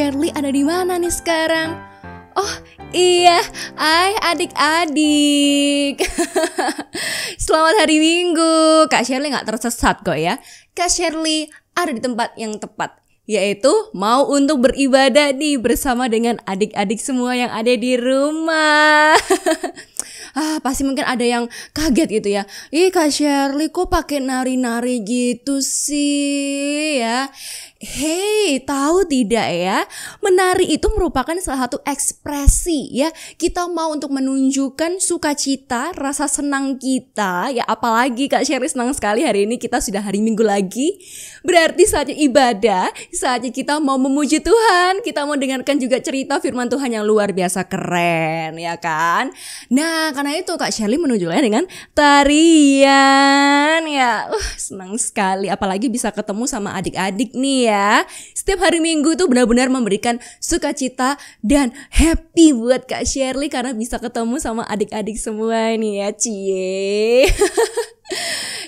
Shirley ada di mana nih sekarang? Oh iya, adik-adik. Selamat hari Minggu. Kak Shirley gak tersesat kok ya. Kak Shirley ada di tempat yang tepat, yaitu mau untuk beribadah nih bersama dengan adik-adik semua yang ada di rumah. Pasti mungkin ada yang kaget gitu ya. Ih, Kak Shirley kok pakai nari-nari gitu sih ya. Hey, tahu tidak ya? Menari itu merupakan salah satu ekspresi ya. Kita mau untuk menunjukkan sukacita, rasa senang kita ya. Apalagi Kak Shirley senang sekali hari ini kita sudah hari Minggu lagi. Berarti saatnya ibadah, saatnya kita mau memuji Tuhan. Kita mau dengarkan juga cerita firman Tuhan yang luar biasa keren ya kan. Nah, karena itu Kak Shirley menunjukkannya dengan tarian ya. Senang sekali apalagi bisa ketemu sama adik-adik nih ya. Setiap hari Minggu tuh benar-benar memberikan sukacita dan happy buat Kak Shirley karena bisa ketemu sama adik-adik semua nih ya, cie.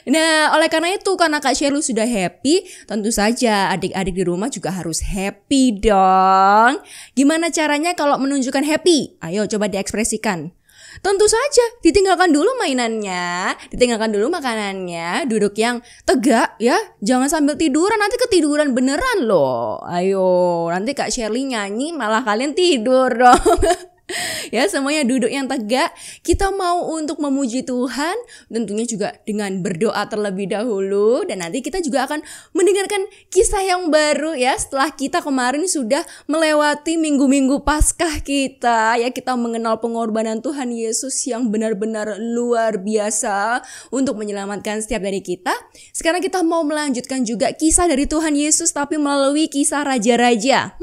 Nah, oleh karena itu, karena Kak Shirley sudah happy, tentu saja adik-adik di rumah juga harus happy dong. Gimana caranya kalau menunjukkan happy? Ayo coba diekspresikan. Tentu saja, ditinggalkan dulu mainannya, ditinggalkan dulu makanannya, duduk yang tegak ya, jangan sambil tiduran, nanti ketiduran beneran loh. Ayo, nanti Kak Shirley nyanyi malah kalian tidur dong. Ya, semuanya duduk yang tegak. Kita mau untuk memuji Tuhan, tentunya juga dengan berdoa terlebih dahulu. Dan nanti kita juga akan mendengarkan kisah yang baru ya. Setelah kita kemarin sudah melewati minggu-minggu Paskah kita ya, kita mengenal pengorbanan Tuhan Yesus yang benar-benar luar biasa untuk menyelamatkan setiap dari kita. Sekarang kita mau melanjutkan juga kisah dari Tuhan Yesus tapi melalui kisah raja-raja.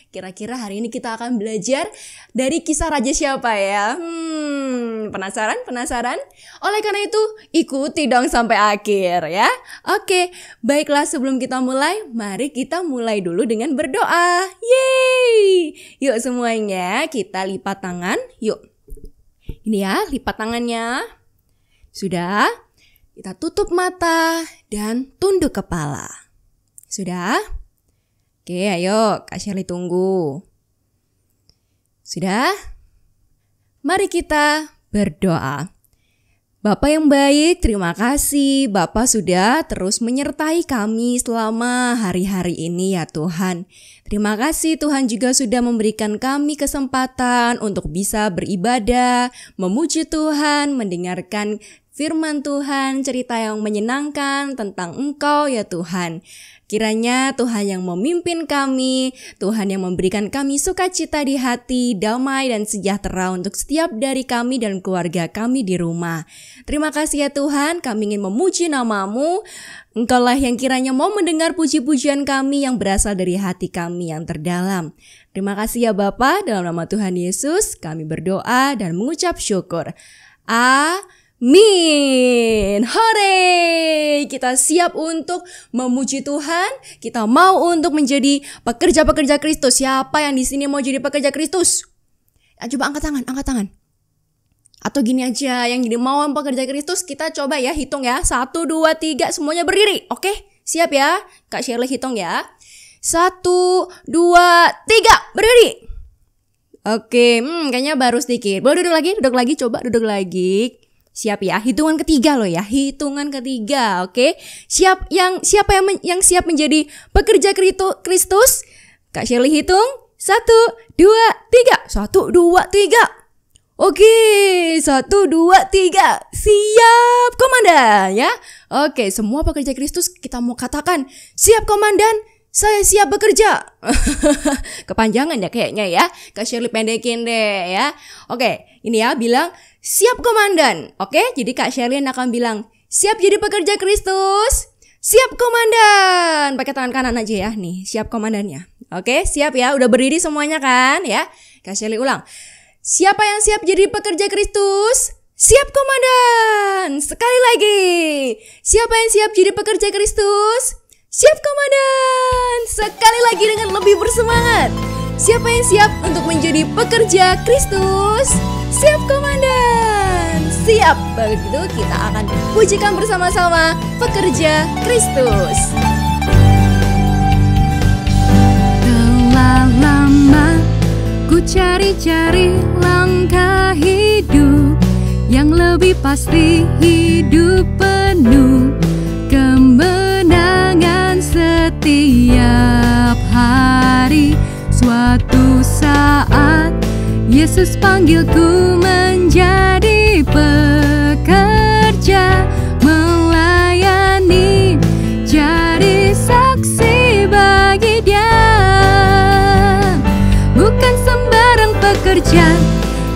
Kira-kira hari ini kita akan belajar dari kisah raja siapa ya? Penasaran? Oleh karena itu, ikuti dong sampai akhir ya. Oke, baiklah sebelum kita mulai, mari kita mulai dulu dengan berdoa. Yeay! Yuk semuanya, kita lipat tangan. Yuk. Ini ya, lipat tangannya. Sudah? Kita tutup mata dan tunduk kepala. Sudah? Oke, ayo Kak Shirley tunggu. Sudah? Mari kita berdoa. Bapa yang baik, terima kasih Bapak sudah terus menyertai kami selama hari-hari ini ya Tuhan. Terima kasih Tuhan juga sudah memberikan kami kesempatan untuk bisa beribadah, memuji Tuhan, mendengarkan firman Tuhan, cerita yang menyenangkan tentang Engkau ya Tuhan. Kiranya Tuhan yang memimpin kami, Tuhan yang memberikan kami sukacita di hati, damai dan sejahtera untuk setiap dari kami dan keluarga kami di rumah. Terima kasih ya Tuhan, kami ingin memuji nama-Mu. Engkaulah yang kiranya mau mendengar puji-pujian kami yang berasal dari hati kami yang terdalam. Terima kasih ya Bapa, dalam nama Tuhan Yesus kami berdoa dan mengucap syukur. Amin. Hore! Kita siap untuk memuji Tuhan. Kita mau untuk menjadi pekerja-pekerja Kristus. Siapa yang di sini mau jadi pekerja Kristus? Coba angkat tangan. Atau gini aja, yang jadi mau pekerja Kristus, kita coba ya hitung ya. 1, 2, 3, semuanya berdiri. Oke, siap ya? Kak Shirley hitung ya. 1, 2, 3, berdiri. Oke, kayaknya baru sedikit. Boleh duduk lagi, coba duduk lagi. Siap ya, hitungan ketiga loh ya, hitungan ketiga, oke? Siapa yang siap menjadi pekerja Kristus? Kak Shirley hitung, 1, 2, 3, 1, 2, 3. Oke, 1, 2, 3, siap komandan ya. Oke, semua pekerja Kristus kita mau katakan, siap komandan, saya siap bekerja. Kepanjangan ya kayaknya ya, Kak Shirley pendekin deh ya. Oke, ini ya bilang, siap komandan. Oke, jadi Kak Shirley akan bilang, siap jadi pekerja Kristus. Siap komandan. Pakai tangan kanan aja ya, nih, siap komandannya. Oke, siap ya, udah berdiri semuanya kan ya. Kak Shirley ulang. Siapa yang siap jadi pekerja Kristus? Siap komandan. Sekali lagi. Siapa yang siap jadi pekerja Kristus? Siap komandan. Sekali lagi dengan lebih bersemangat. Siapa yang siap untuk menjadi pekerja Kristus? Siap komandan. Siap. Begitu kita akan pujikan bersama-sama pekerja Kristus. La la la. Ku cari-cari langkah hidup yang lebih pasti, hidup penuh kemenangan setiap hari. Suatu saat Yesus panggilku menjadi pekerja, melayani, jadi saksi bagi Dia. Bukan sembarang pekerja,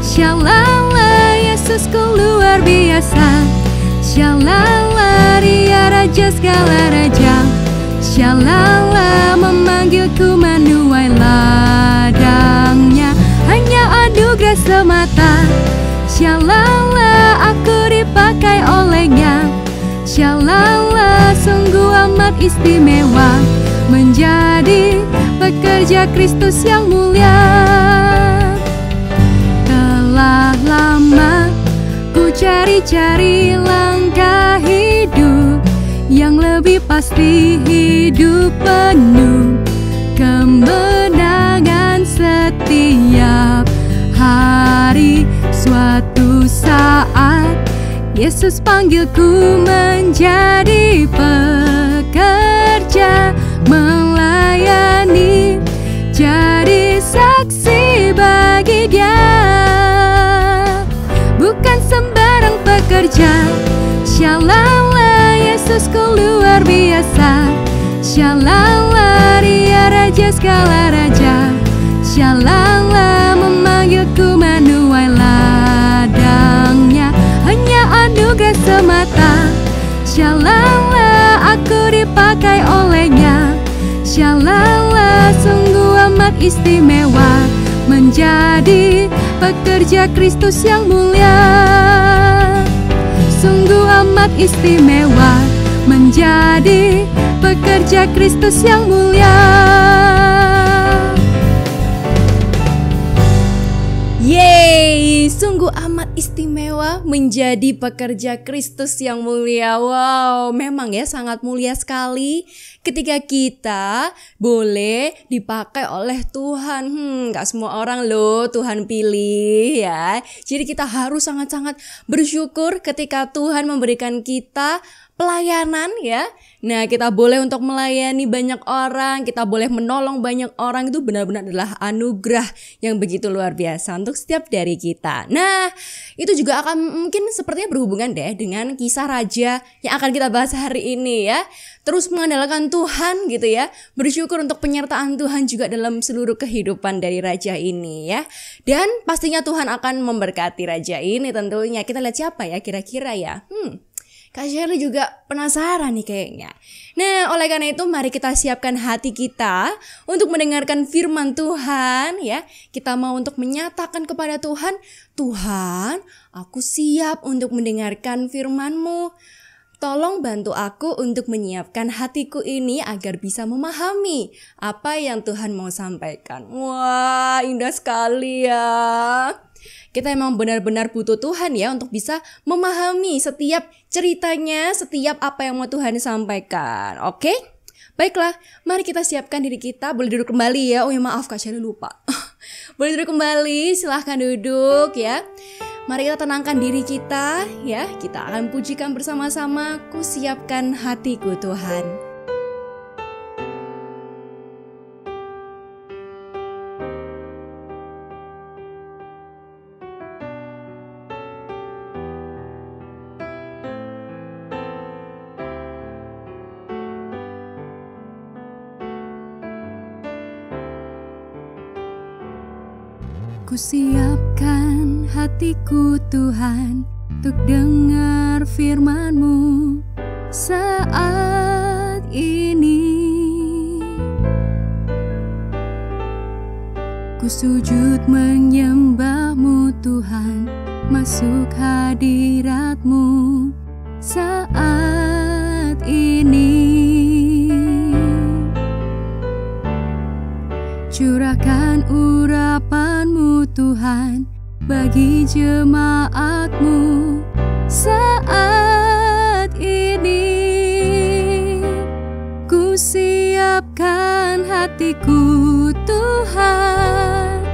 Shalala, Yesusku luar biasa. Shalala, Dia Raja segala raja. Shalala, memanggilku menuai ladangnya, hanya anugerah semata. Shalala, aku dipakai olehnya. Shalala, sungguh amat istimewa, menjadi pekerja Kristus yang mulia. Telah lama ku cari-cari langkah hidup yang lebih pasti, hidup penuh kemenangan setiap hari. Suatu saat Yesus panggilku menjadi pekerja, melayani, jadi saksi bagi Dia. Bukan sembarang pekerja, Shalala, Yesusku luar biasa. Shalala, Dia Raja segala raja. Shalala, memanggilku menuai ladangnya, hanya anugerah semata. Shalala, aku dipakai olehnya. Shalala, sungguh amat istimewa, menjadi pekerja Kristus yang mulia. Sungguh amat istimewa, menjadi pekerja Kristus yang mulia. Yeay, sungguh amat istimewa menjadi pekerja Kristus yang mulia. Wow, memang ya sangat mulia sekali ketika kita boleh dipakai oleh Tuhan. Gak semua orang loh Tuhan pilih ya. Jadi kita harus sangat-sangat bersyukur ketika Tuhan memberikan kita pelayanan ya. Nah, kita boleh untuk melayani banyak orang, kita boleh menolong banyak orang, itu benar-benar adalah anugerah yang begitu luar biasa untuk setiap dari kita. Nah, itu juga akan mungkin sepertinya berhubungan deh dengan kisah raja yang akan kita bahas hari ini ya. Terus mengandalkan Tuhan gitu ya, bersyukur untuk penyertaan Tuhan juga dalam seluruh kehidupan dari raja ini ya. Dan pastinya Tuhan akan memberkati raja ini tentunya. Kita lihat siapa ya kira-kira ya. Kak Shirley juga penasaran nih kayaknya. Nah, oleh karena itu mari kita siapkan hati kita untuk mendengarkan firman Tuhan ya. Kita mau untuk menyatakan kepada Tuhan, Tuhan, aku siap untuk mendengarkan firman-Mu. Tolong bantu aku untuk menyiapkan hatiku ini agar bisa memahami apa yang Tuhan mau sampaikan. Wah, indah sekali ya. Kita emang benar-benar butuh Tuhan ya untuk bisa memahami setiap ceritanya, setiap apa yang mau Tuhan sampaikan. Oke? Baiklah, mari kita siapkan diri kita. Boleh duduk kembali ya. Oh ya maaf Kak Shirley lupa. Boleh duduk kembali, silahkan duduk ya. Mari kita tenangkan diri kita ya. Kita akan pujikan bersama-sama. Ku siapkan hatiku Tuhan. Ku siapkan hatiku Tuhan untuk dengar firman-Mu saat ini. Ku sujud menyembah-Mu Tuhan, masuk hadirat-Mu saat ini. Curahkan urapan-Mu Tuhan bagi jemaat-Mu saat ini. Ku siapkan hatiku Tuhan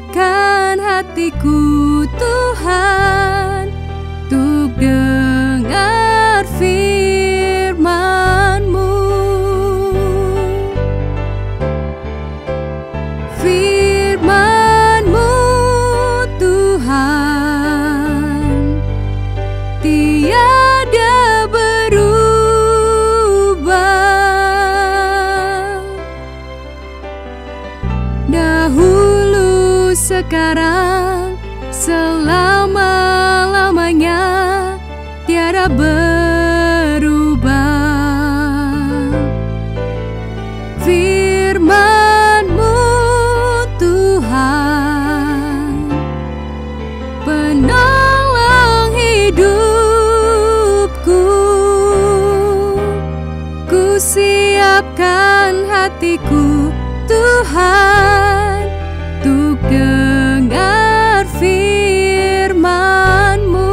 siapkan hatiku Tuhan untuk dengar firman-Mu. Firman-Mu Tuhan tiada berubah. Dahulu, sekarang, selama-lamanya tiada berubah. Firman-Mu Tuhan penolong hidupku. Ku siapkan hatiku Tuhan untuk dengar firman-Mu.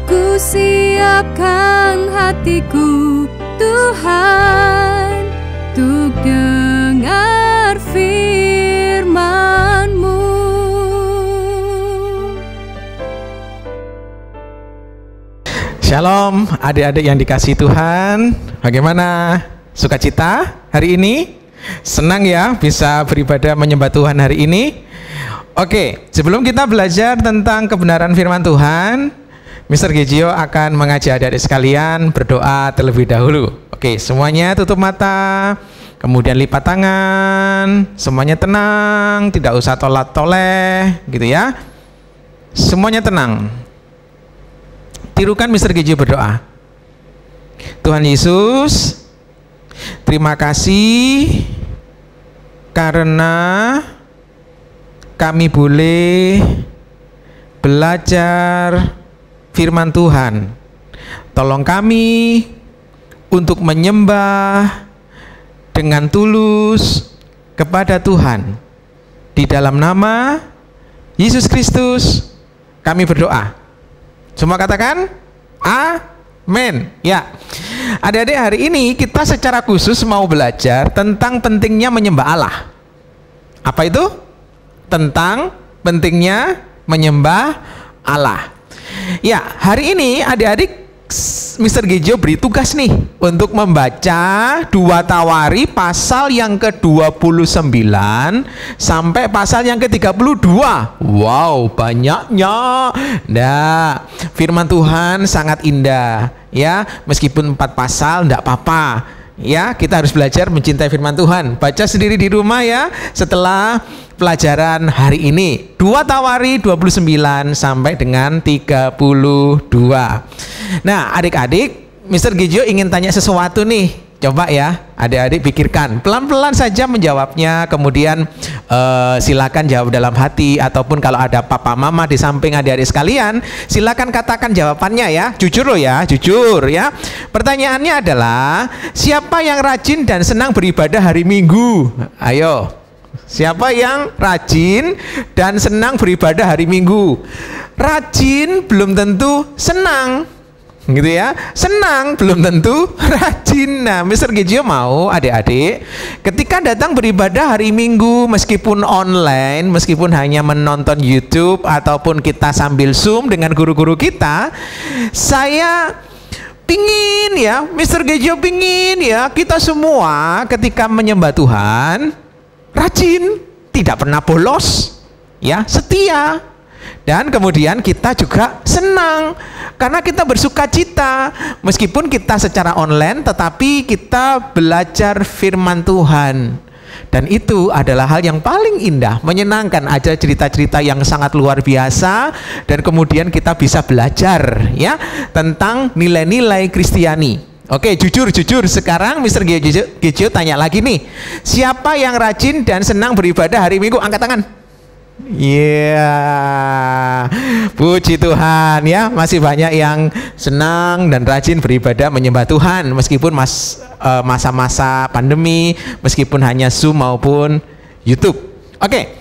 Ku siapkan hatiku Tuhan untuk dengar firman-Mu. Shalom adik-adik yang dikasihi Tuhan. Bagaimana sukacita hari ini? Senang ya bisa beribadah menyembah Tuhan hari ini. Oke, sebelum kita belajar tentang kebenaran firman Tuhan, Mr. Gijio akan mengajak adik-adik sekalian berdoa terlebih dahulu. Oke, semuanya tutup mata, kemudian lipat tangan, semuanya tenang, tidak usah tolak-toleh gitu ya. Semuanya tenang. Tirukan Mr. Gijio berdoa. Tuhan Yesus, terima kasih karena kami boleh belajar firman Tuhan. Tolong kami untuk menyembah dengan tulus kepada Tuhan. Di dalam nama Yesus Kristus kami berdoa. Semua katakan amin. Ya, adik-adik, hari ini kita secara khusus mau belajar tentang pentingnya menyembah Allah. Apa itu? Tentang pentingnya menyembah Allah. Ya, hari ini adik-adik Mr. Gijio beri tugas nih untuk membaca 2 Tawari pasal yang ke-29 sampai pasal yang ke-32. Wow, banyaknya. Nah, firman Tuhan sangat indah ya. Meskipun 4 pasal enggak apa-apa. Ya, kita harus belajar mencintai firman Tuhan. Baca sendiri di rumah ya setelah pelajaran hari ini. 2 Tawari 29 sampai dengan 32. Nah, adik-adik, Mr. Gijio ingin tanya sesuatu nih. Coba ya, adik-adik pikirkan. Pelan-pelan saja menjawabnya. Kemudian silakan jawab dalam hati. Ataupun kalau ada papa mama di samping adik-adik sekalian, silakan katakan jawabannya ya. Jujur loh ya, jujur ya. Pertanyaannya adalah, siapa yang rajin dan senang beribadah hari Minggu? Ayo. Siapa yang rajin dan senang beribadah hari Minggu? Rajin belum tentu senang, gitu ya. Senang belum tentu rajin. Nah, Mr. Gijio mau adik-adik ketika datang beribadah hari Minggu, meskipun online, meskipun hanya menonton YouTube ataupun kita sambil Zoom dengan guru-guru kita, saya pingin ya, Mr. Gijio pingin ya, kita semua ketika menyembah Tuhan rajin, tidak pernah bolos, ya, setia. Dan kemudian kita juga senang karena kita bersuka cita meskipun kita secara online, tetapi kita belajar firman Tuhan. Dan itu adalah hal yang paling indah, menyenangkan. Ada cerita-cerita yang sangat luar biasa dan kemudian kita bisa belajar ya tentang nilai-nilai Kristiani. Oke, jujur sekarang Mr. Gijio tanya lagi nih. Siapa yang rajin dan senang beribadah hari Minggu? Angkat tangan. Iya, puji Tuhan ya, masih banyak yang senang dan rajin beribadah menyembah Tuhan meskipun masa-masa pandemi, meskipun hanya Zoom maupun YouTube. Oke,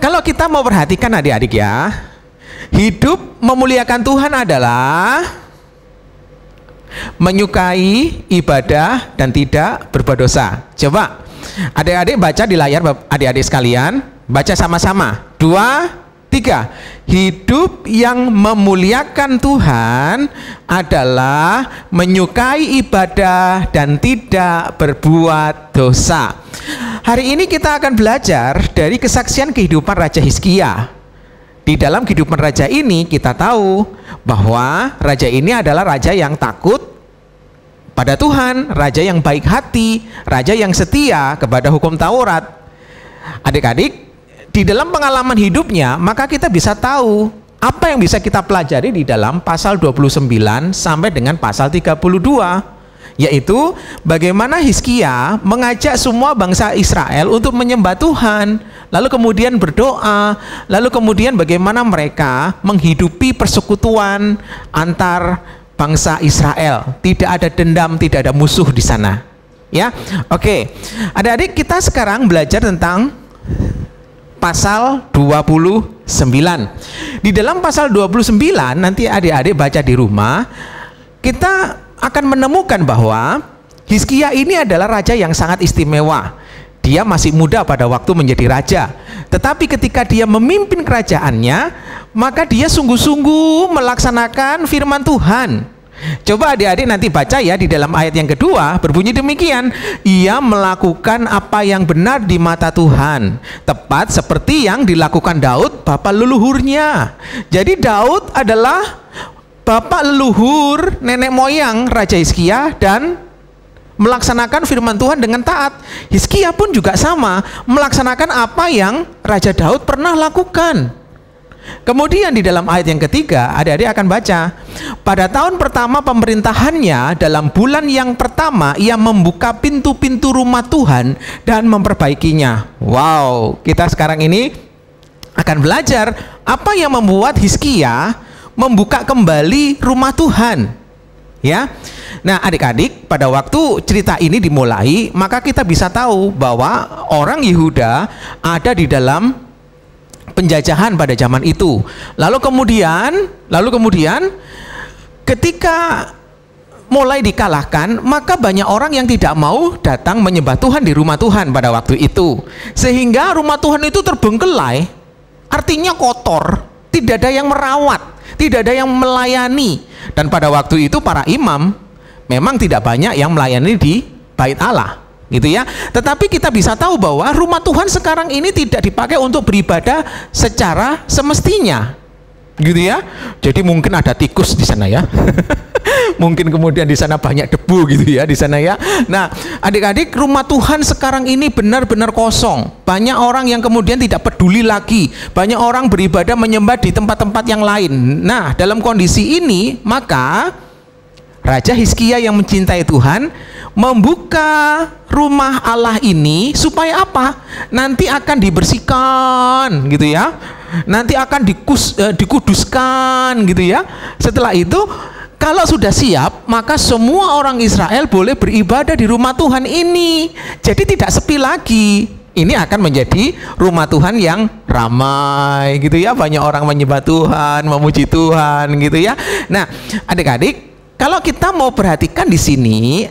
kalau kita mau perhatikan adik-adik ya, hidup memuliakan Tuhan adalah menyukai ibadah dan tidak berbuat dosa. Coba Adik-adik baca di layar, adik-adik sekalian, baca sama-sama. 2, 3. Hidup yang memuliakan Tuhan adalah menyukai ibadah dan tidak berbuat dosa. Hari ini kita akan belajar dari kesaksian kehidupan Raja Hizkia. Di dalam kehidupan raja ini kita tahu bahwa raja ini adalah raja yang takut pada Tuhan, raja yang baik hati, raja yang setia kepada hukum Taurat. Adik-adik, di dalam pengalaman hidupnya, maka kita bisa tahu apa yang bisa kita pelajari di dalam pasal 29 sampai dengan pasal 32. Yaitu bagaimana Hizkia mengajak semua bangsa Israel untuk menyembah Tuhan, lalu kemudian berdoa, lalu kemudian bagaimana mereka menghidupi persekutuan antar bangsa Israel. Tidak ada dendam, tidak ada musuh di sana. Ya, oke. Adik-adik, kita sekarang belajar tentang pasal 29. Di dalam pasal 29, nanti adik-adik baca di rumah, kita akan menemukan bahwa Hizkia ini adalah raja yang sangat istimewa. Dia masih muda pada waktu menjadi raja, tetapi ketika dia memimpin kerajaannya, maka dia sungguh-sungguh melaksanakan firman Tuhan. Coba adik-adik nanti baca ya, di dalam ayat yang kedua berbunyi demikian, ia melakukan apa yang benar di mata Tuhan, tepat seperti yang dilakukan Daud bapa leluhurnya. Jadi Daud adalah bapak leluhur, nenek moyang Raja Hizkia, dan melaksanakan firman Tuhan dengan taat. Hizkia pun juga sama, melaksanakan apa yang Raja Daud pernah lakukan. Kemudian di dalam ayat yang ketiga, adik-adik akan baca, pada tahun pertama pemerintahannya, dalam bulan yang pertama, ia membuka pintu-pintu rumah Tuhan dan memperbaikinya. Wow, kita sekarang ini akan belajar apa yang membuat Hizkia membuka kembali rumah Tuhan, ya. Nah, adik-adik, pada waktu cerita ini dimulai, maka kita bisa tahu bahwa orang Yehuda ada di dalam penjajahan pada zaman itu. Lalu kemudian ketika mulai dikalahkan, maka banyak orang yang tidak mau datang menyembah Tuhan di rumah Tuhan pada waktu itu, sehingga rumah Tuhan itu terbengkelai, artinya kotor, tidak ada yang merawat, tidak ada yang melayani. Dan pada waktu itu para imam memang tidak banyak yang melayani di Bait Allah, gitu ya. Tetapi kita bisa tahu bahwa rumah Tuhan sekarang ini tidak dipakai untuk beribadah secara semestinya, gitu ya. Jadi mungkin ada tikus di sana ya. Mungkin kemudian di sana banyak debu gitu ya di sana ya. Nah, adik-adik, rumah Tuhan sekarang ini benar-benar kosong. Banyak orang yang kemudian tidak peduli lagi. Banyak orang beribadah menyembah di tempat-tempat yang lain. Nah, dalam kondisi ini, maka Raja Hizkia yang mencintai Tuhan membuka rumah Allah ini supaya apa? Nanti akan dibersihkan gitu ya. Nanti akan dikuduskan gitu ya. Setelah itu, kalau sudah siap, maka semua orang Israel boleh beribadah di rumah Tuhan ini. Jadi tidak sepi lagi. Ini akan menjadi rumah Tuhan yang ramai gitu ya. Banyak orang menyembah Tuhan, memuji Tuhan gitu ya. Nah, adik-adik, kalau kita mau perhatikan di sini,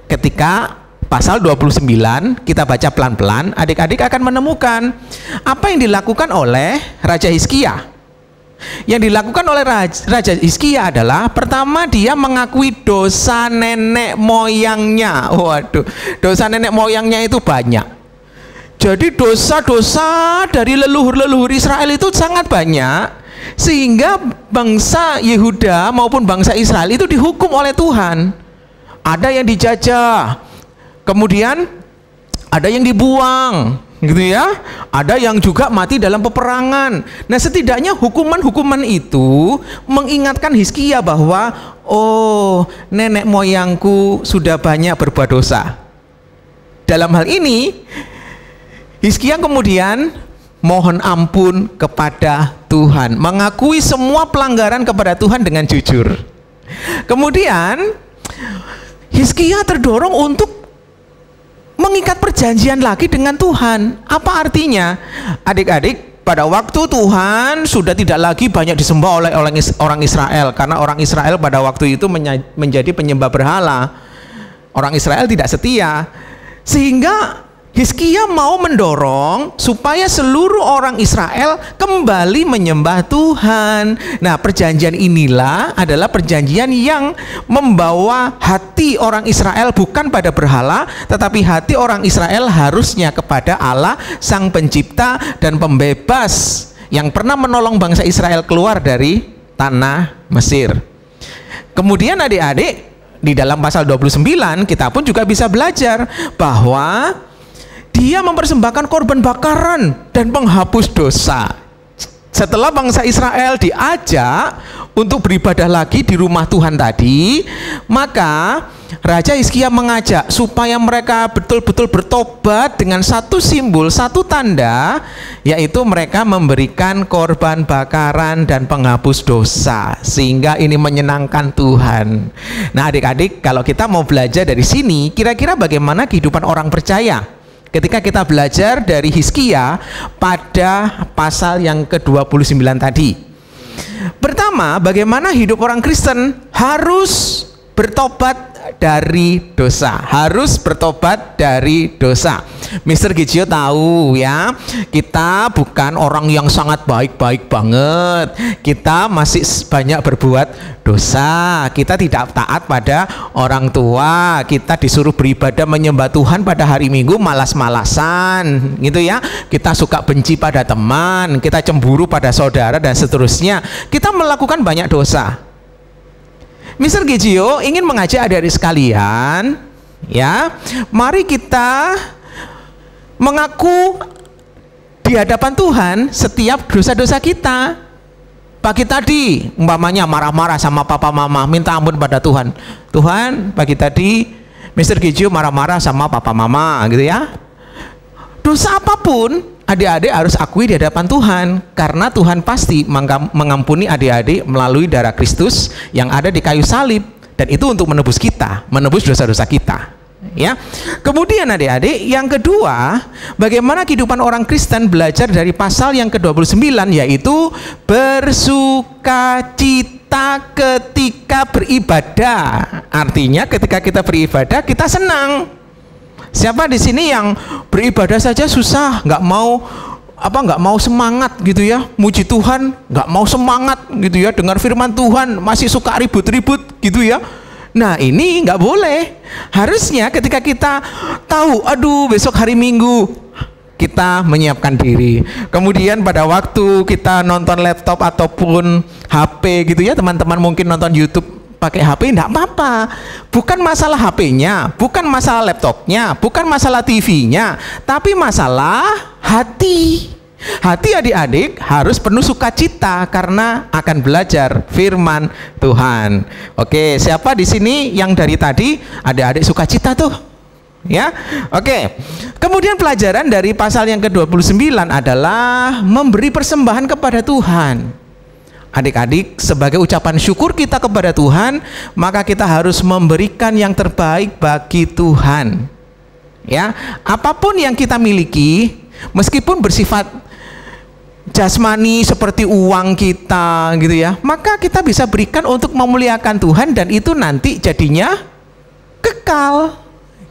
ketika pasal 29 kita baca pelan-pelan, adik-adik akan menemukan apa yang dilakukan oleh Raja Hizkia. Yang dilakukan oleh Raja Hizkia adalah, pertama, dia mengakui dosa nenek moyangnya. Waduh, dosa nenek moyangnya itu banyak. Jadi dosa-dosa dari leluhur-leluhur Israel itu sangat banyak, sehingga bangsa Yehuda maupun bangsa Israel itu dihukum oleh Tuhan. Ada yang dijajah, kemudian ada yang dibuang gitu ya, ada yang juga mati dalam peperangan. Nah, setidaknya hukuman-hukuman itu mengingatkan Hizkia bahwa, oh, nenek moyangku sudah banyak berbuat dosa. Dalam hal ini, Hizkia kemudian mohon ampun kepada Tuhan, mengakui semua pelanggaran kepada Tuhan dengan jujur. Kemudian Hizkia terdorong untuk mengikat perjanjian lagi dengan Tuhan. Apa artinya? Adik-adik, pada waktu Tuhan sudah tidak lagi banyak disembah oleh orang Israel, karena orang Israel pada waktu itu menjadi penyembah berhala. Orang Israel tidak setia. Sehingga Hizkia mau mendorong supaya seluruh orang Israel kembali menyembah Tuhan. Nah, perjanjian inilah adalah perjanjian yang membawa hati orang Israel bukan pada berhala, tetapi hati orang Israel harusnya kepada Allah, Sang Pencipta dan Pembebas yang pernah menolong bangsa Israel keluar dari tanah Mesir. Kemudian adik-adik, di dalam pasal 29 kita pun juga bisa belajar bahwa dia mempersembahkan korban bakaran dan penghapus dosa. Setelah bangsa Israel diajak untuk beribadah lagi di rumah Tuhan tadi, maka Raja Hizkia mengajak supaya mereka betul-betul bertobat dengan satu simbol, satu tanda, yaitu mereka memberikan korban bakaran dan penghapus dosa, sehingga ini menyenangkan Tuhan. Nah, adik-adik, kalau kita mau belajar dari sini, kira-kira bagaimana kehidupan orang percaya ketika kita belajar dari Hizkia pada pasal yang ke-29 tadi? Pertama, bagaimana hidup orang Kristen harus bertobat dari dosa, harus bertobat dari dosa. Mr. Gijio tahu ya, kita bukan orang yang sangat baik-baik banget. Kita masih banyak berbuat dosa. Kita tidak taat pada orang tua. Kita disuruh beribadah menyembah Tuhan pada hari Minggu malas-malasan, gitu ya. Kita suka benci pada teman, kita cemburu pada saudara dan seterusnya. Kita melakukan banyak dosa. Mr. Gijio ingin mengajak adik-adik sekalian, ya, mari kita mengaku di hadapan Tuhan setiap dosa-dosa kita. Pagi tadi umpamanya marah-marah sama papa mama, minta ampun pada Tuhan. Tuhan, pagi tadi Mr. Gijio marah-marah sama papa mama, gitu ya. Dosa apapun adik-adik harus akui di hadapan Tuhan, karena Tuhan pasti mengampuni adik-adik melalui darah Kristus yang ada di kayu salib, dan itu untuk menebus kita, menebus dosa-dosa kita, ya. Kemudian adik-adik, yang kedua, bagaimana kehidupan orang Kristen belajar dari pasal yang ke-29, yaitu bersukacita ketika beribadah. Artinya ketika kita beribadah kita senang. Siapa di sini yang beribadah saja susah, nggak mau semangat gitu ya, muji Tuhan, nggak mau semangat gitu ya, dengar firman Tuhan masih suka ribut-ribut gitu ya. Nah, ini nggak boleh. Harusnya ketika kita tahu, aduh besok hari Minggu, kita menyiapkan diri. Kemudian pada waktu kita nonton laptop ataupun HP gitu ya, teman-teman mungkin nonton YouTube pakai HP, enggak apa-apa. Bukan masalah HP-nya, bukan masalah laptopnya, bukan masalah TV-nya, tapi masalah hati. Hati adik-adik harus penuh sukacita karena akan belajar firman Tuhan. Oke, siapa di sini yang dari tadi adik-adik sukacita tuh? Ya. Oke. Kemudian pelajaran dari pasal yang ke-29 adalah memberi persembahan kepada Tuhan. Adik-adik, sebagai ucapan syukur kita kepada Tuhan, maka kita harus memberikan yang terbaik bagi Tuhan. Ya, apapun yang kita miliki, meskipun bersifat jasmani seperti uang kita gitu ya, maka kita bisa berikan untuk memuliakan Tuhan, dan itu nanti jadinya kekal.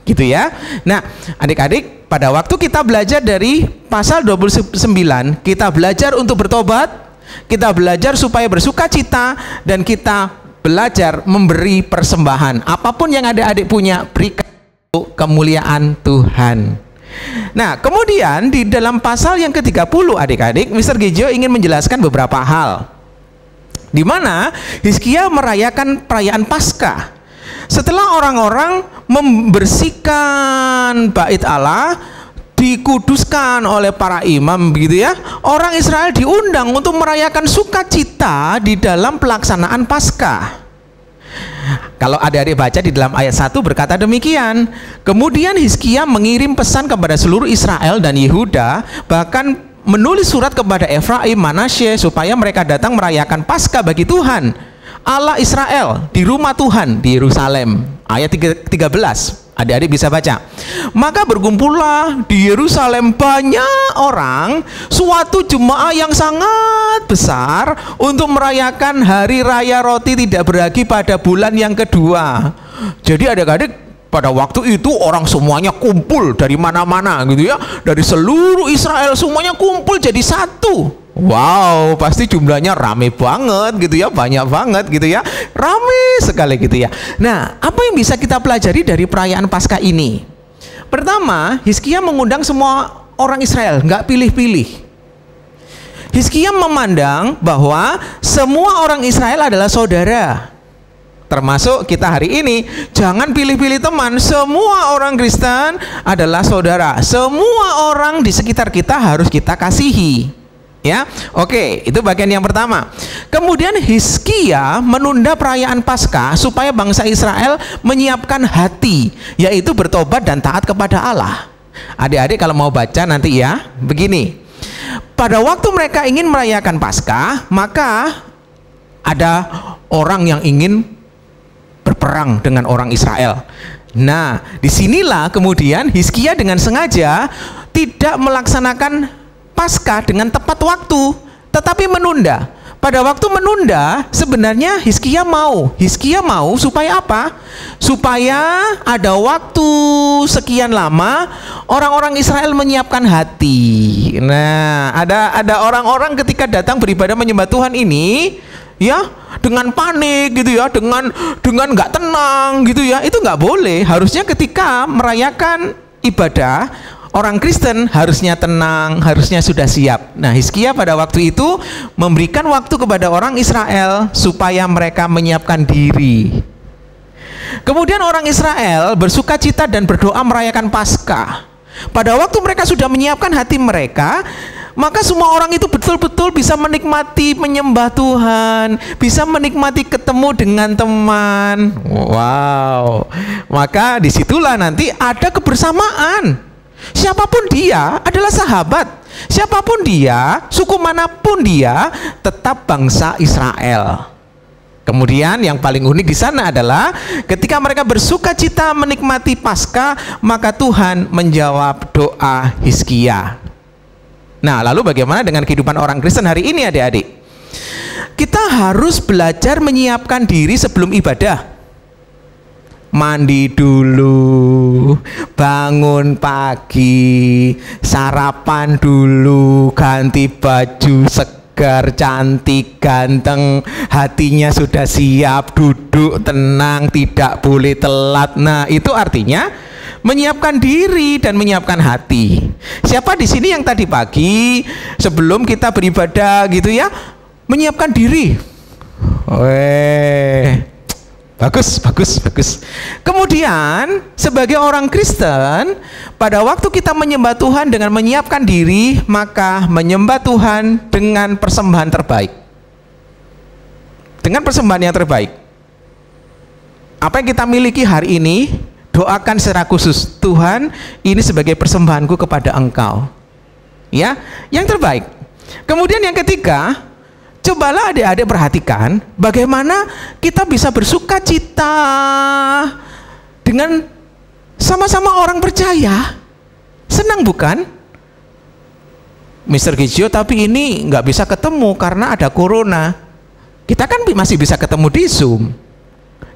Gitu ya. Nah, adik-adik, pada waktu kita belajar dari pasal 29, kita belajar untuk bertobat, kita belajar supaya bersukacita, dan kita belajar memberi persembahan. Apapun yang adik-adik punya, berikan untuk kemuliaan Tuhan. Nah, kemudian di dalam pasal yang ke-30 adik-adik, Mr. Gijio ingin menjelaskan beberapa hal, di mana Hizkia merayakan perayaan Paskah. Setelah orang-orang membersihkan bait Allah, dikuduskan oleh para imam begitu ya, orang Israel diundang untuk merayakan sukacita di dalam pelaksanaan Paskah. Kalau adik-adik baca di dalam ayat 1 berkata demikian, kemudian Hizkia mengirim pesan kepada seluruh Israel dan Yehuda, bahkan menulis surat kepada Efraim, Manasye, supaya mereka datang merayakan Paskah bagi Tuhan Allah Israel di rumah Tuhan di Yerusalem. Ayat 13, adik-adik bisa baca. Maka berkumpullah di Yerusalem banyak orang, suatu jemaah yang sangat besar, untuk merayakan hari raya roti tidak beragi pada bulan yang kedua. Jadi adik-adik, Pada waktu itu orang semuanya kumpul dari mana-mana gitu ya, dari seluruh Israel semuanya kumpul jadi satu. Wow, pasti jumlahnya rame banget gitu ya, banyak banget gitu ya, rame sekali gitu ya. Nah, apa yang bisa kita pelajari dari perayaan Paskah ini? Pertama, Hizkia mengundang semua orang Israel, nggak pilih-pilih. Hizkia memandang bahwa semua orang Israel adalah saudara. Termasuk kita hari ini, jangan pilih-pilih teman. Semua orang Kristen adalah saudara. Semua orang di sekitar kita harus kita kasihi. Ya, oke, itu bagian yang pertama. Kemudian Hizkia menunda perayaan Paskah supaya bangsa Israel menyiapkan hati, yaitu bertobat dan taat kepada Allah. Adik-adik kalau mau baca nanti ya, begini. Pada waktu mereka ingin merayakan Paskah, maka ada orang yang ingin berperang dengan orang Israel. Nah, disinilah kemudian Hizkia dengan sengaja tidak melaksanakan Paskah dengan tepat waktu, tetapi menunda. Pada waktu menunda, sebenarnya Hizkia mau supaya apa? Supaya ada waktu sekian lama orang-orang Israel menyiapkan hati. Nah, ada orang-orang ketika datang beribadah menyembah Tuhan ini, ya, dengan panik gitu ya, dengan nggak tenang gitu ya, itu nggak boleh. Harusnya ketika merayakan ibadah, orang Kristen harusnya tenang, harusnya sudah siap. Nah, Hizkia pada waktu itu memberikan waktu kepada orang Israel supaya mereka menyiapkan diri. Kemudian orang Israel bersuka cita dan berdoa merayakan Paskah. Pada waktu mereka sudah menyiapkan hati mereka, maka semua orang itu betul-betul bisa menikmati menyembah Tuhan, bisa menikmati ketemu dengan teman. Wow, maka disitulah nanti ada kebersamaan. Siapapun dia adalah sahabat, siapapun dia, suku manapun dia, tetap bangsa Israel. Kemudian yang paling unik di sana adalah ketika mereka bersuka cita menikmati Paskah, maka Tuhan menjawab doa Hizkia. Nah, lalu bagaimana dengan kehidupan orang Kristen hari ini, adik-adik? Kita harus belajar menyiapkan diri sebelum ibadah. Mandi dulu, bangun pagi, sarapan dulu, ganti baju segar, cantik, ganteng, hatinya sudah siap, duduk tenang, tidak boleh telat. Nah, itu artinya menyiapkan diri dan menyiapkan hati. Siapa di sini yang tadi pagi sebelum kita beribadah gitu ya, menyiapkan diri? Bagus. Kemudian sebagai orang Kristen, pada waktu kita menyembah Tuhan dengan menyiapkan diri, maka menyembah Tuhan dengan persembahan terbaik. Dengan persembahan yang terbaik. Apa yang kita miliki hari ini, doakan secara khusus, Tuhan, ini sebagai persembahanku kepada Engkau. Ya, yang terbaik. Kemudian yang ketiga, cobalah adik-adik perhatikan bagaimana kita bisa bersuka cita dengan sama-sama orang percaya. Senang bukan? Mr. Gijio, tapi ini nggak bisa ketemu karena ada corona. Kita kan masih bisa ketemu di Zoom.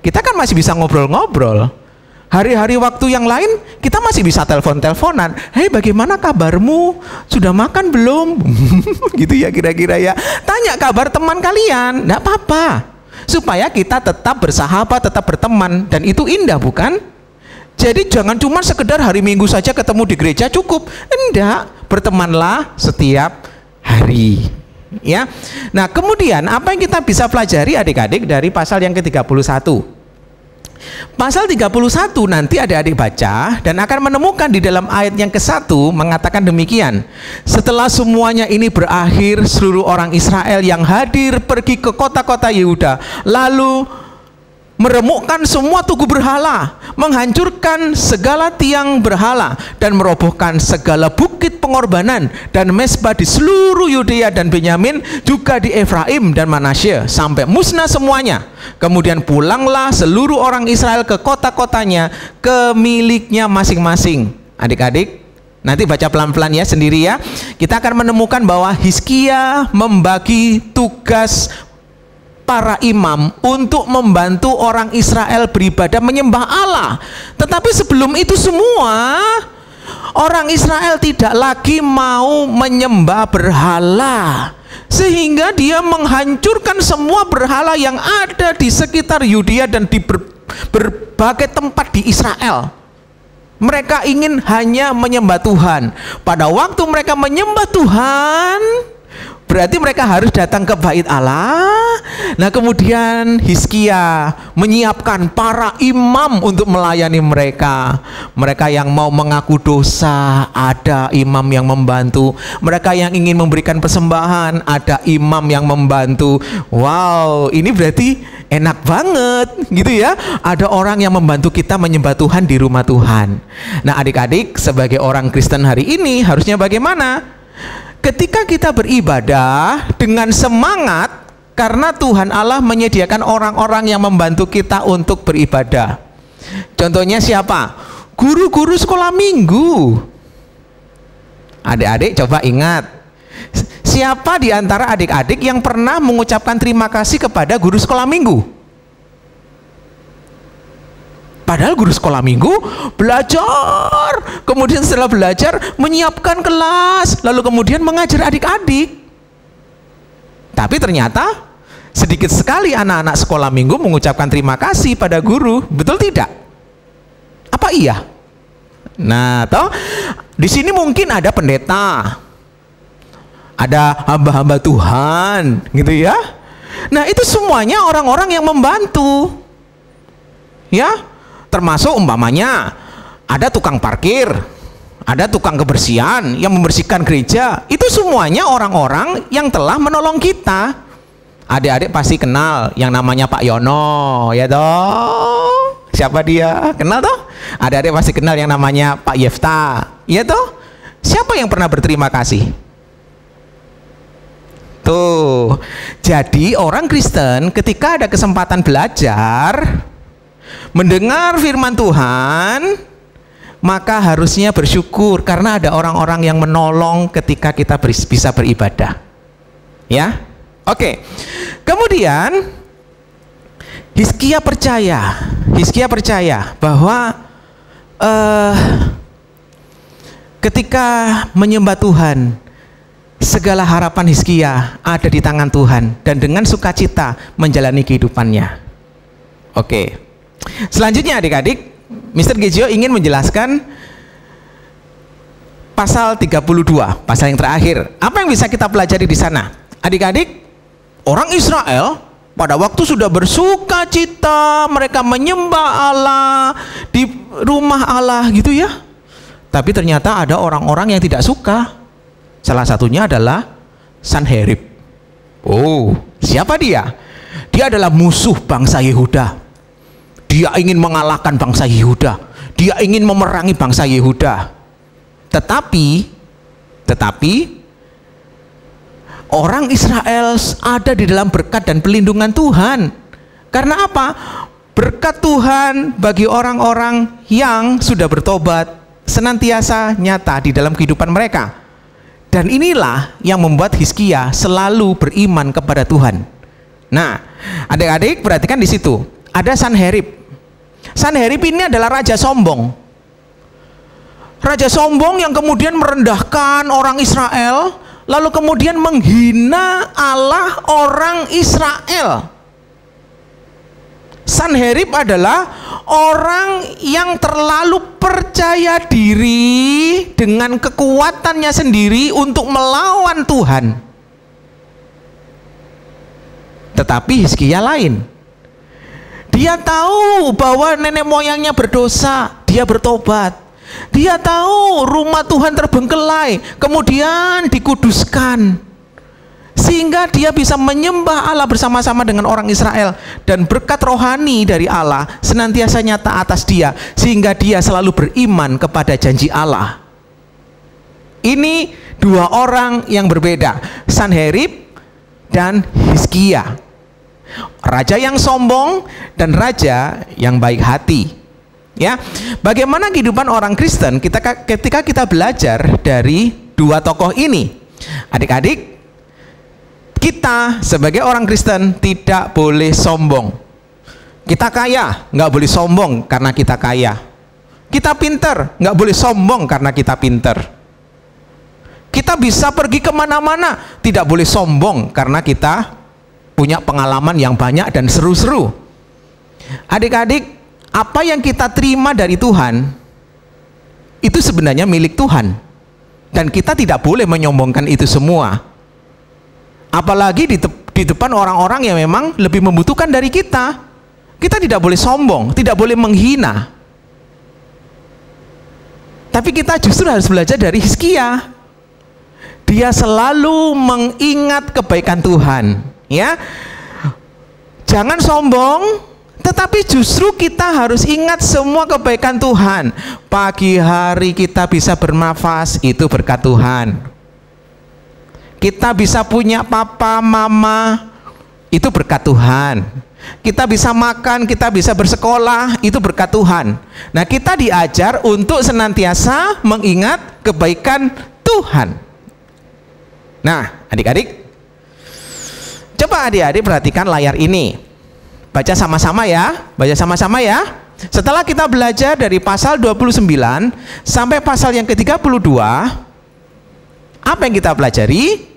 Kita kan masih bisa ngobrol-ngobrol. Hari-hari waktu yang lain kita masih bisa telepon-teleponan. Hei, bagaimana kabarmu? Sudah makan belum? Gitu ya kira-kira ya. Tanya kabar teman kalian, nggak apa-apa. Supaya kita tetap bersahabat, tetap berteman. Dan itu indah bukan? Jadi jangan cuma sekedar hari Minggu saja ketemu di gereja cukup. Enggak, bertemanlah setiap hari. Ya. Nah, kemudian apa yang kita bisa pelajari adik-adik dari pasal yang ke-31? Pasal 31 nanti adik-adik baca dan akan menemukan di dalam ayat yang ke-1 mengatakan demikian. Setelah semuanya ini berakhir, seluruh orang Israel yang hadir pergi ke kota-kota Yehuda, lalu meremukkan semua tugu berhala, menghancurkan segala tiang berhala, dan merobohkan segala bukit pengorbanan dan mezbah di seluruh Yudea dan Benyamin, juga di Efraim dan Manasye, sampai musnah semuanya. Kemudian pulanglah seluruh orang Israel ke kota-kotanya, ke miliknya masing-masing. Adik-adik, nanti baca pelan-pelan ya sendiri ya. Kita akan menemukan bahwa Hizkia membagi tugas para imam untuk membantu orang Israel beribadah menyembah Allah. Tetapi sebelum itu semua, orang Israel tidak lagi mau menyembah berhala, sehingga dia menghancurkan semua berhala yang ada di sekitar Yudea dan di berbagai tempat di Israel. Mereka ingin hanya menyembah Tuhan. Pada waktu mereka menyembah Tuhan, berarti mereka harus datang ke bait Allah. Nah, kemudian Hizkia menyiapkan para imam untuk melayani mereka. Mereka yang mau mengaku dosa, ada imam yang membantu. Mereka yang ingin memberikan persembahan, ada imam yang membantu. Wow, ini berarti enak banget gitu ya. Ada orang yang membantu kita menyembah Tuhan di rumah Tuhan. Nah, adik-adik, sebagai orang Kristen hari ini harusnya bagaimana? Ketika kita beribadah dengan semangat, karena Tuhan Allah menyediakan orang-orang yang membantu kita untuk beribadah. Contohnya siapa? Guru-guru sekolah minggu. Adik-adik coba ingat, siapa di antara adik-adik yang pernah mengucapkan terima kasih kepada guru sekolah minggu? Padahal guru sekolah minggu belajar, kemudian setelah belajar menyiapkan kelas, lalu kemudian mengajar adik-adik. Tapi ternyata sedikit sekali anak-anak sekolah minggu mengucapkan terima kasih pada guru, betul tidak? Apa iya? Nah, toh di sini mungkin ada pendeta, ada hamba-hamba Tuhan, gitu ya. Nah, itu semuanya orang-orang yang membantu, ya. Termasuk umpamanya ada tukang parkir, ada tukang kebersihan yang membersihkan gereja. Itu semuanya orang-orang yang telah menolong kita. Adik-adik pasti kenal yang namanya Pak Yono, ya toh? Siapa dia? Kenal toh? Adik-adik pasti kenal yang namanya Pak Yefta, ya toh? Siapa yang pernah berterima kasih? Tuh. Jadi orang Kristen ketika ada kesempatan belajar, mendengar firman Tuhan, maka harusnya bersyukur karena ada orang-orang yang menolong ketika kita bisa beribadah. Ya, oke. Kemudian Hizkia percaya bahwa ketika menyembah Tuhan, segala harapan Hizkia ada di tangan Tuhan dan dengan sukacita menjalani kehidupannya. Oke. Selanjutnya adik-adik, Mr. Gijio ingin menjelaskan pasal 32, pasal yang terakhir. Apa yang bisa kita pelajari di sana? Adik-adik, orang Israel pada waktu sudah bersuka cita, mereka menyembah Allah di rumah Allah gitu ya. Tapi ternyata ada orang-orang yang tidak suka. Salah satunya adalah Sanherib. Oh, siapa dia? Dia adalah musuh bangsa Yehuda. Dia ingin mengalahkan bangsa Yehuda. Dia ingin memerangi bangsa Yehuda. Tetapi orang Israel ada di dalam berkat dan pelindungan Tuhan. Karena apa? Berkat Tuhan bagi orang-orang yang sudah bertobat senantiasa nyata di dalam kehidupan mereka. Dan inilah yang membuat Hizkia selalu beriman kepada Tuhan. Nah, adik-adik perhatikan di situ. Ada Sanherib. Sanherib ini adalah raja sombong. Raja sombong yang kemudian merendahkan orang Israel, lalu kemudian menghina Allah orang Israel. Sanherib adalah orang yang terlalu percaya diri dengan kekuatannya sendiri untuk melawan Tuhan. Tetapi Hizkia lain. Dia tahu bahwa nenek moyangnya berdosa, dia bertobat. Dia tahu rumah Tuhan terbengkelai, kemudian dikuduskan, sehingga dia bisa menyembah Allah bersama-sama dengan orang Israel, dan berkat rohani dari Allah senantiasa nyata atas dia, sehingga dia selalu beriman kepada janji Allah. Ini dua orang yang berbeda, Sanherib dan Hizkia. Raja yang sombong dan raja yang baik hati. Ya, bagaimana kehidupan orang Kristen ketika kita belajar dari dua tokoh ini? Adik-adik, kita sebagai orang Kristen tidak boleh sombong. Kita kaya, nggak boleh sombong karena kita kaya. Kita pinter, nggak boleh sombong karena kita pinter. Kita bisa pergi kemana-mana, tidak boleh sombong karena kita punya pengalaman yang banyak dan seru-seru. Adik-adik, apa yang kita terima dari Tuhan itu sebenarnya milik Tuhan, dan kita tidak boleh menyombongkan itu semua. Apalagi di depan orang-orang yang memang lebih membutuhkan dari kita. Kita tidak boleh sombong, tidak boleh menghina. Tapi kita justru harus belajar dari Hizkia. Dia selalu mengingat kebaikan Tuhan, ya. Jangan sombong, tetapi justru kita harus ingat semua kebaikan Tuhan. Pagi hari kita bisa bernafas, itu berkat Tuhan. Kita bisa punya papa, mama, itu berkat Tuhan. Kita bisa makan, kita bisa bersekolah, itu berkat Tuhan. Nah, kita diajar untuk senantiasa mengingat kebaikan Tuhan. Nah, adik-adik, coba adik-adik perhatikan layar ini. Baca sama-sama ya, baca sama-sama ya. Setelah kita belajar dari pasal 29 sampai pasal yang ke-32, apa yang kita pelajari?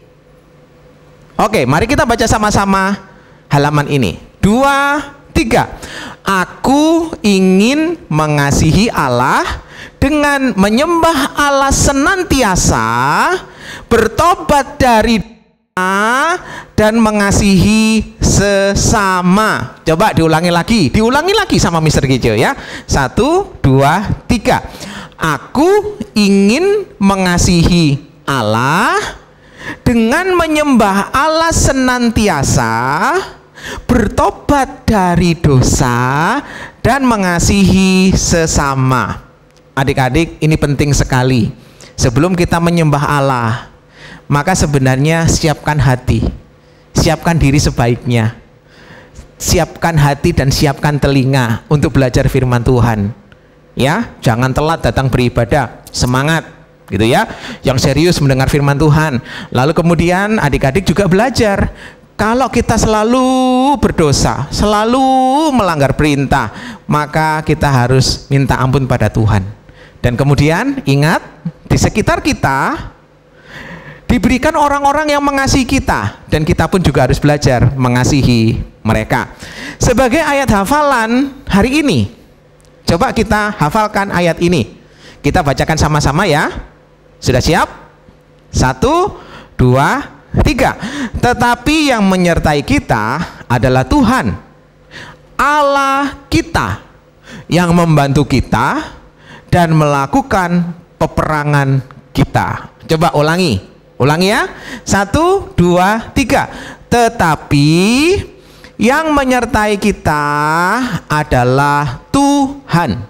Oke, mari kita baca sama-sama halaman ini. 2, 3. Aku ingin mengasihi Allah dengan menyembah Allah senantiasa, bertobat dari dosa, dan mengasihi sesama. Coba diulangi lagi sama Mr. Gijo ya. 1, 2, 3. Aku ingin mengasihi Allah dengan menyembah Allah senantiasa, bertobat dari dosa, dan mengasihi sesama. Adik-adik, ini penting sekali. Sebelum kita menyembah Allah, maka sebenarnya siapkan hati, siapkan diri sebaiknya, siapkan hati dan siapkan telinga untuk belajar firman Tuhan. Ya, jangan telat datang beribadah, semangat gitu ya, yang serius mendengar firman Tuhan. Lalu kemudian adik-adik juga belajar. Kalau kita selalu berdosa, selalu melanggar perintah, maka kita harus minta ampun pada Tuhan. Dan kemudian ingat, di sekitar kita diberikan orang-orang yang mengasihi kita, dan kita pun juga harus belajar mengasihi mereka. Sebagai ayat hafalan hari ini, coba kita hafalkan ayat ini. Kita bacakan sama-sama ya. Sudah siap? 1, 2, 3. Tetapi yang menyertai kita adalah Tuhan Allah kita, yang membantu kita dan melakukan peperangan kita. Coba ulangi ya. 1, 2, 3. Tetapi yang menyertai kita adalah Tuhan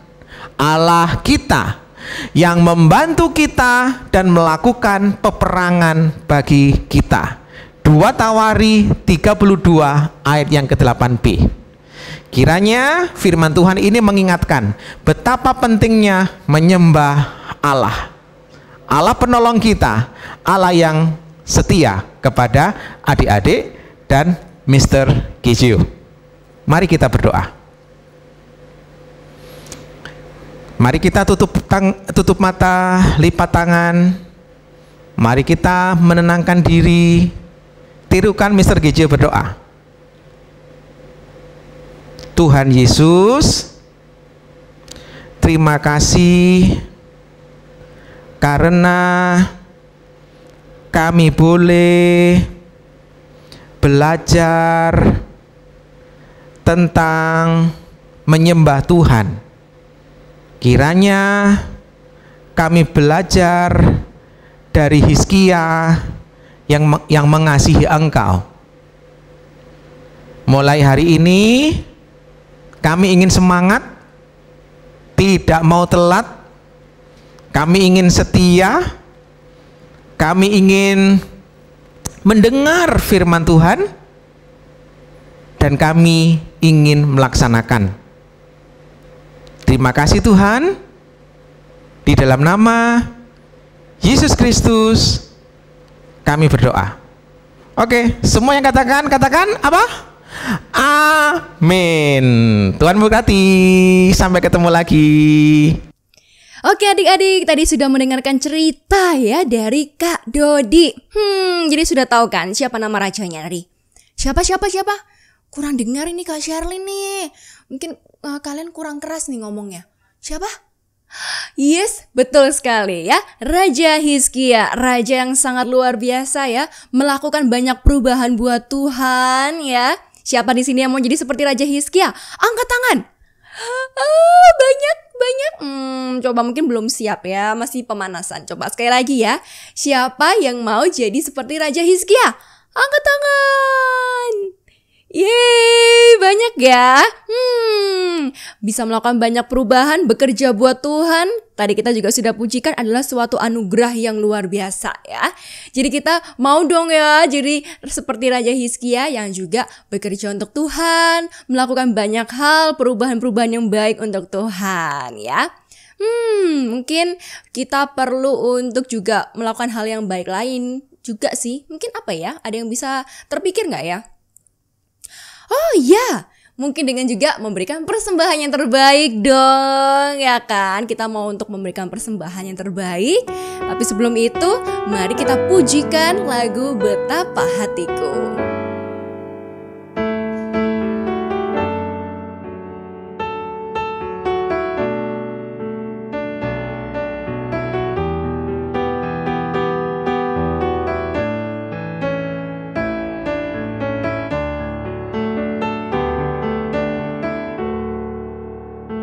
Allah kita, yang membantu kita dan melakukan peperangan bagi kita. 2 Tawari 32 ayat yang ke-8b. Kiranya firman Tuhan ini mengingatkan betapa pentingnya menyembah Allah. Allah penolong kita, Allah yang setia kepada adik-adik dan Mr. Gizio. Mari kita berdoa. Mari kita tutup mata, lipat tangan. Mari kita menenangkan diri. Tirukan Mr. Gizio berdoa. Tuhan Yesus, terima kasih karena kami boleh belajar tentang menyembah Tuhan. Kiranya kami belajar dari Hizkia yang mengasihi Engkau. Mulai hari ini kami ingin semangat, tidak mau telat. Kami ingin setia. Kami ingin mendengar firman Tuhan, dan kami ingin melaksanakan. Terima kasih Tuhan. Di dalam nama Yesus Kristus kami berdoa. Oke, semua yang katakan apa? Amin. Tuhan berkati. Sampai ketemu lagi. Oke adik-adik, tadi sudah mendengarkan cerita ya dari Kak Dodi. Jadi sudah tahu kan siapa nama rajanya tadi? Siapa? Kurang dengar ini Kak Shirley nih. Mungkin kalian kurang keras nih ngomongnya. Siapa? Yes, betul sekali ya. Raja Hizkia, raja yang sangat luar biasa ya, melakukan banyak perubahan buat Tuhan ya. Siapa di sini yang mau jadi seperti Raja Hizkia? Angkat tangan. Banyak. Coba mungkin belum siap ya, masih pemanasan. Coba sekali lagi ya. Siapa yang mau jadi seperti Raja Hizkia? Angkat tangan. Yeay, banyak ya. Bisa melakukan banyak perubahan, bekerja buat Tuhan. Tadi kita juga sudah pujikan adalah suatu anugerah yang luar biasa ya. Jadi kita mau dong ya jadi seperti Raja Hizkia yang juga bekerja untuk Tuhan, melakukan banyak hal, perubahan-perubahan yang baik untuk Tuhan ya. Mungkin kita perlu untuk juga melakukan hal yang baik lain juga sih. Mungkin apa ya? Ada yang bisa terpikir nggak ya? Oh iya, mungkin dengan juga memberikan persembahan yang terbaik dong, ya kan? Kita mau untuk memberikan persembahan yang terbaik. Tapi sebelum itu, mari kita pujikan lagu Betapa Hatiku.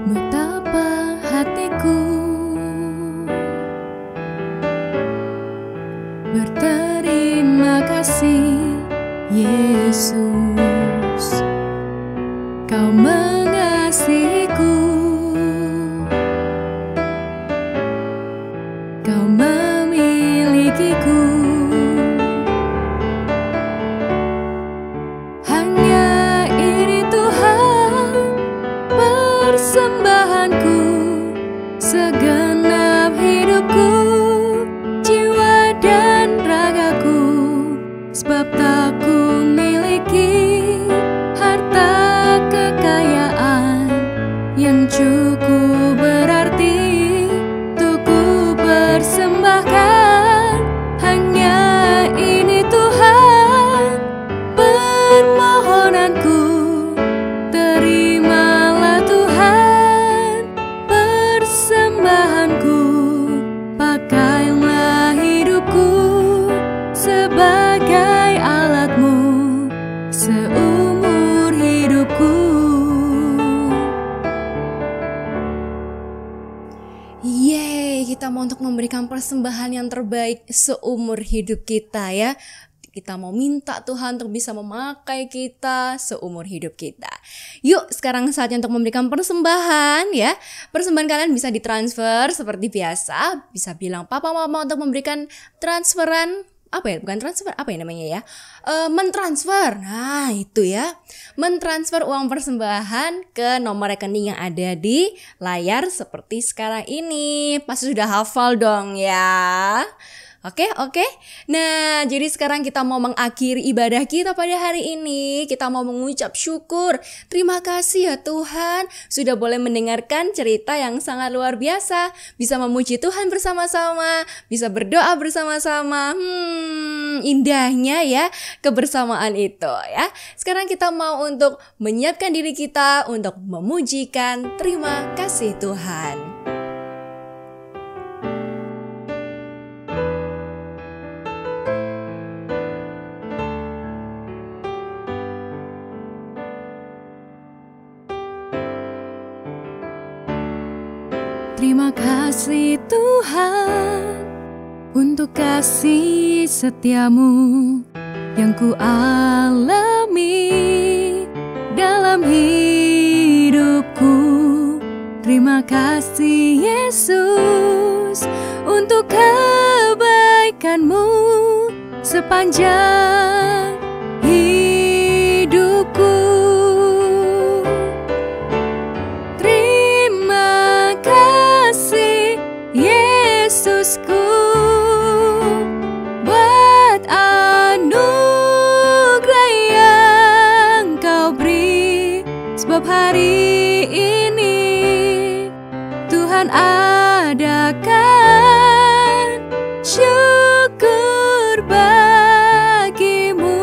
Betapa hatiku berterima kasih Yesus, Kau mengasihiku, Kau memilikiku. Hanya ini Tuhan persembahanku, segenap hidupku, jiwa dan ragaku. Sebab tak ku miliki harta kekayaan yang cukup berarti untuk ku persembahkan. Hanya ini Tuhan permohonanku, terimalah Tuhan persembahanku. Pakailah hidupku sebagai alatmu seumur hidupku. Yeay, kita mau untuk memberikan persembahan yang terbaik seumur hidup kita ya. Kita mau minta Tuhan untuk bisa memakai kita seumur hidup kita. Yuk, sekarang saatnya untuk memberikan persembahan ya. Persembahan kalian bisa ditransfer seperti biasa. Bisa bilang papa mama untuk memberikan transferan. Apa ya? Bukan transfer, apa ya namanya ya? Mentransfer. Nah, itu ya. Mentransfer uang persembahan ke nomor rekening yang ada di layar seperti sekarang ini. Pasti sudah hafal dong ya. Oke. Nah, jadi sekarang kita mau mengakhiri ibadah kita pada hari ini. Kita mau mengucap syukur. Terima kasih ya Tuhan, sudah boleh mendengarkan cerita yang sangat luar biasa. Bisa memuji Tuhan bersama-sama, bisa berdoa bersama-sama. Indahnya ya kebersamaan itu ya. Sekarang kita mau untuk menyiapkan diri kita untuk memujikan terima kasih Tuhan. Terima kasih Tuhan untuk kasih setiamu yang ku alami dalam hidupku. Terima kasih Yesus untuk kebaikanmu sepanjang hidupku. Yesusku buat anugerah setiap hari ini Tuhan adakan syukur bagimu.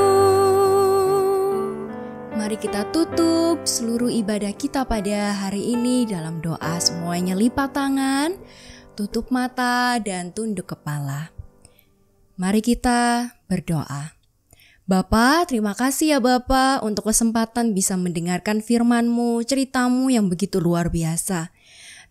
Mari kita tutup seluruh ibadah kita pada hari ini dalam doa. Semuanya lipat tangan, tutup mata dan tunduk kepala. Mari kita berdoa. Bapa, terima kasih ya Bapa untuk kesempatan bisa mendengarkan firman-Mu, cerita-Mu yang begitu luar biasa.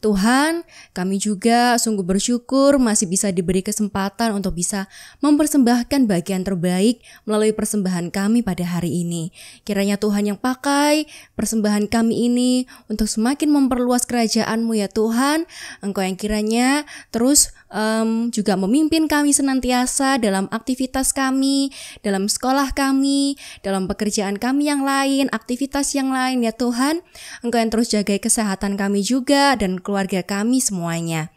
Tuhan, kami juga sungguh bersyukur masih bisa diberi kesempatan untuk bisa mempersembahkan bagian terbaik melalui persembahan kami pada hari ini. Kiranya Tuhan yang pakai persembahan kami ini untuk semakin memperluas kerajaan-Mu ya Tuhan. Engkau yang kiranya terus juga memimpin kami senantiasa dalam aktivitas kami, dalam sekolah kami, dalam pekerjaan kami yang lain, aktivitas yang lain ya Tuhan. Engkau yang terus jaga kesehatan kami juga dan keluarga kami semuanya.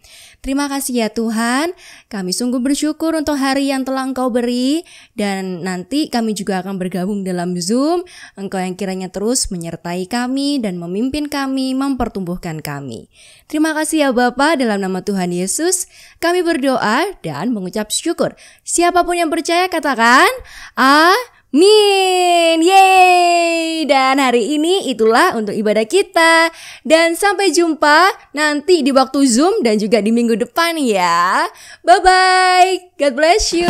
Terima kasih ya Tuhan, kami sungguh bersyukur untuk hari yang telah Engkau beri, dan nanti kami juga akan bergabung dalam Zoom. Engkau yang kiranya terus menyertai kami dan memimpin kami, mempertumbuhkan kami. Terima kasih ya Bapa, dalam nama Tuhan Yesus kami berdoa dan mengucap syukur. Siapapun yang percaya katakan amin. Yeay. Dan hari ini itulah untuk ibadah kita. Dan sampai jumpa nanti di waktu Zoom dan juga di minggu depan ya. Bye-bye. God bless you.